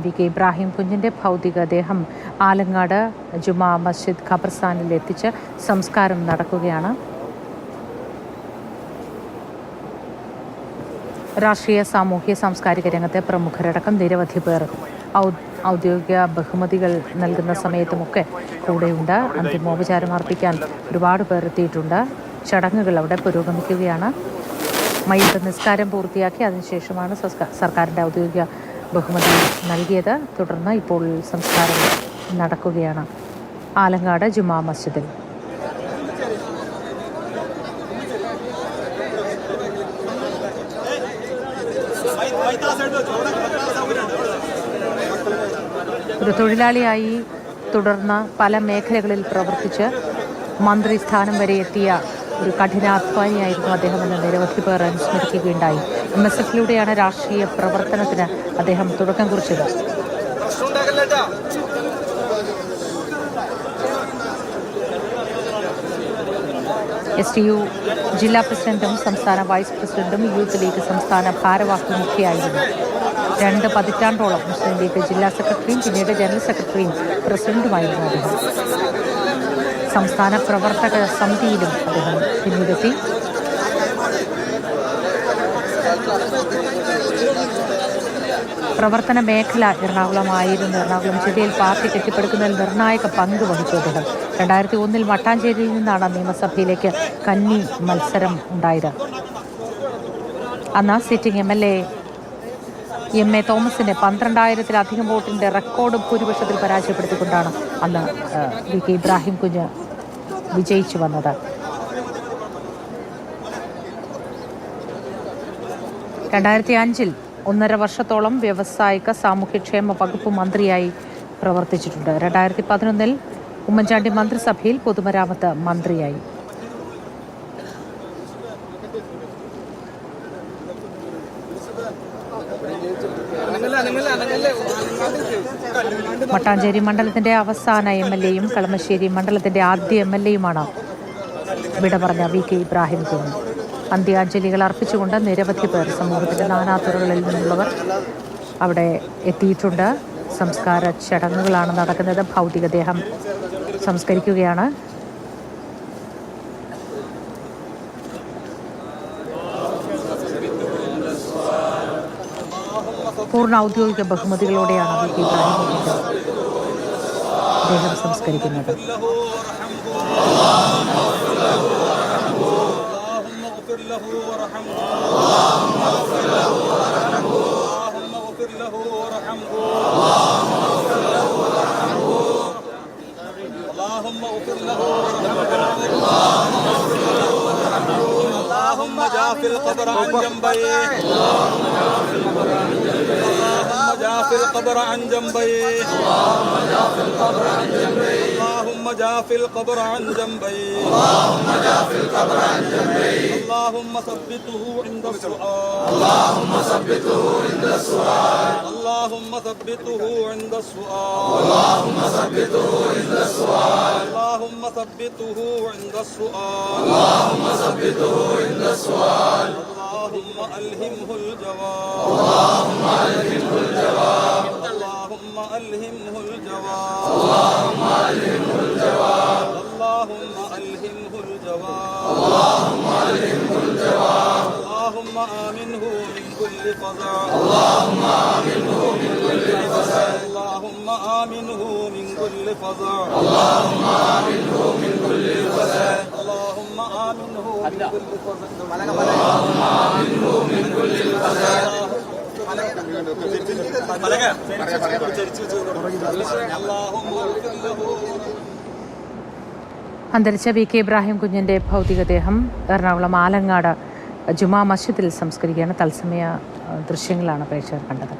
V K Ibrahim കുഞ്ഞിൻ്റെ ഭൗതികദേഹം ആലങ്ങാട് ജുമാ മസ്ജിദ് ഖബർസ്ഥാനിൽ എത്തിച്ച് സംസ്കാരം നടക്കുകയാണ്. രാഷ്ട്രീയ, സാമൂഹ്യ, സാംസ്കാരിക രംഗത്തെ പ്രമുഖരടക്കം നിരവധി പേർ ഔദ്യോഗിക ബഹുമതികൾ നൽകുന്ന സമയത്തുമൊക്കെ കൂടെയുണ്ട്. അന്തിമോപചാരം അർപ്പിക്കാൻ ഒരുപാട് പേർ എത്തിയിട്ടുണ്ട്. ചടങ്ങുകൾ അവിടെ പുരോഗമിക്കുകയാണ്. മയ്യത്ത് നിസ്കാരം പൂർത്തിയാക്കി അതിനുശേഷമാണ് സർക്കാരിൻ്റെ ഔദ്യോഗിക ബഹുമതി നൽകിയത്. തുടർന്ന് ഇപ്പോൾ സംസ്കാരം നടക്കുകയാണ് ആലങ്ങാട് ജുമാ മസ്ജിദിൽ. ഒരു തൊഴിലാളിയായി തുടർന്ന് പല മേഖലകളിൽ പ്രവർത്തിച്ച് മന്ത്രി സ്ഥാനം വരെ എത്തിയ ഒരു കഠിനാധ്വാനിയായിരുന്നു അദ്ദേഹമെന്ന് നിരവധി പേർ അനുസ്മരിക്കുകയുണ്ടായി. MSF-ലൂടെയാണ് രാഷ്ട്രീയ പ്രവർത്തനത്തിന് അദ്ദേഹം തുടക്കം കുറിച്ചത്. STU ജില്ലാ പ്രസിഡന്റും സംസ്ഥാന വൈസ് പ്രസിഡന്റും യൂത്ത് ലീഗ് സംസ്ഥാന ഭാരവാഹിയുമൊക്കെയായിരുന്നു. 2 പതിറ്റാണ്ടോളം മുസ്ലിം ലീഗ് ജില്ലാ സെക്രട്ടറിയും പിന്നീട് ജനറൽ സെക്രട്ടറിയും പ്രസിഡന്റുമായിരുന്നു അദ്ദേഹം. സംസ്ഥാന പ്രവർത്തക സമിതിയിലും അദ്ദേഹം പിന്നീടെത്തി. പ്രവർത്തന മേഖല എറണാകുളമായിരുന്നു. എറണാകുളം ജില്ലയിൽ പാർട്ടി കെട്ടിപ്പടുക്കുന്നതിൽ നിർണായക പങ്ക് വഹിച്ചു അദ്ദേഹം. 2001 മട്ടാഞ്ചേരിയിൽ നിന്നാണ് നിയമസഭയിലേക്ക് കന്നി മത്സരം ഉണ്ടായത്. അന്ന് സിറ്റിംഗ് MLA MA തോമസിനെ 12,000-ലധികം വോട്ടിന്റെ റെക്കോർഡ് ഭൂരിപക്ഷത്തിൽ പരാജയപ്പെടുത്തിക്കൊണ്ടാണ് അന്ന് വി കെ ഇബ്രാഹിം കുഞ്ഞ് വിജയിച്ചു വന്നത്. 2005 1.5 വർഷത്തോളം വ്യവസായിക സാമൂഹ്യക്ഷേമ വകുപ്പ് മന്ത്രിയായി പ്രവർത്തിച്ചിട്ടുണ്ട്. 2011 ഉമ്മൻചാണ്ടി മന്ത്രിസഭയിൽ പൊതുമരാമത്ത് മന്ത്രിയായി. മട്ടാഞ്ചേരി മണ്ഡലത്തിന്റെ അവസാന MLA-യും കളമശ്ശേരി മണ്ഡലത്തിന്റെ ആദ്യ MLA-യുമാണ് വിട പറഞ്ഞ വി കെ ഇബ്രാഹിം കുഞ്ഞ്. അന്ത്യാഞ്ജലികൾ അർപ്പിച്ചുകൊണ്ട് നിരവധി പേർ, സമൂഹത്തിന്റെ നാനാതുറകളിൽ നിന്നുള്ളവർ അവിടെ എത്തിയിട്ടുണ്ട്. സംസ്കാര ചടങ്ങുകളാണ് നടക്കുന്നത്. ഭൗതികദേഹം സംസ്കരിക്കുകയാണ്. പൂർണ്ണ ഔദ്യോഗിക ബഹുമതികളോടെയാണ് വി കെ ഇബ്രാഹിം അദ്ദേഹം സംസ്കരിക്കുന്നത്. في القبر عن جنبيه اللهم جاء في القبر عن جنبيه اللهم جاء في القبر عن جنبيه اللهم ثبته عند السؤال اللهم ثبته عند السؤال اللهم ثبته عند السؤال اللهم ثبته عند السؤال اللهم ثبته عند السؤال اللهم ثبته عند السؤال اللهم ألهمه الجواب اللهم ألهمه الجواب اللهم ألهمه الجواب اللهم ألهمه الجواب اللهم ألهمه الجواب اللهم ألهمه الجواب اللهم آمنه من كل فزع اللهم آمنه من كل فزع اللهم آمنه من كل فزع اللهم آمنه من كل فزع اللهم آمنه من كل فزع اللهم آمنه من كل فزع അന്തരിച്ച വി കെ ഇബ്രാഹിം കുഞ്ഞിൻ്റെ ഭൗതികദേഹം എറണാകുളം ആലങ്ങാട് ജുമാ മസ്ജിദിൽ സംസ്കരിക്കുകയാണ്. തത്സമയ ദൃശ്യങ്ങളാണ് പ്രേക്ഷകർ കണ്ടത്.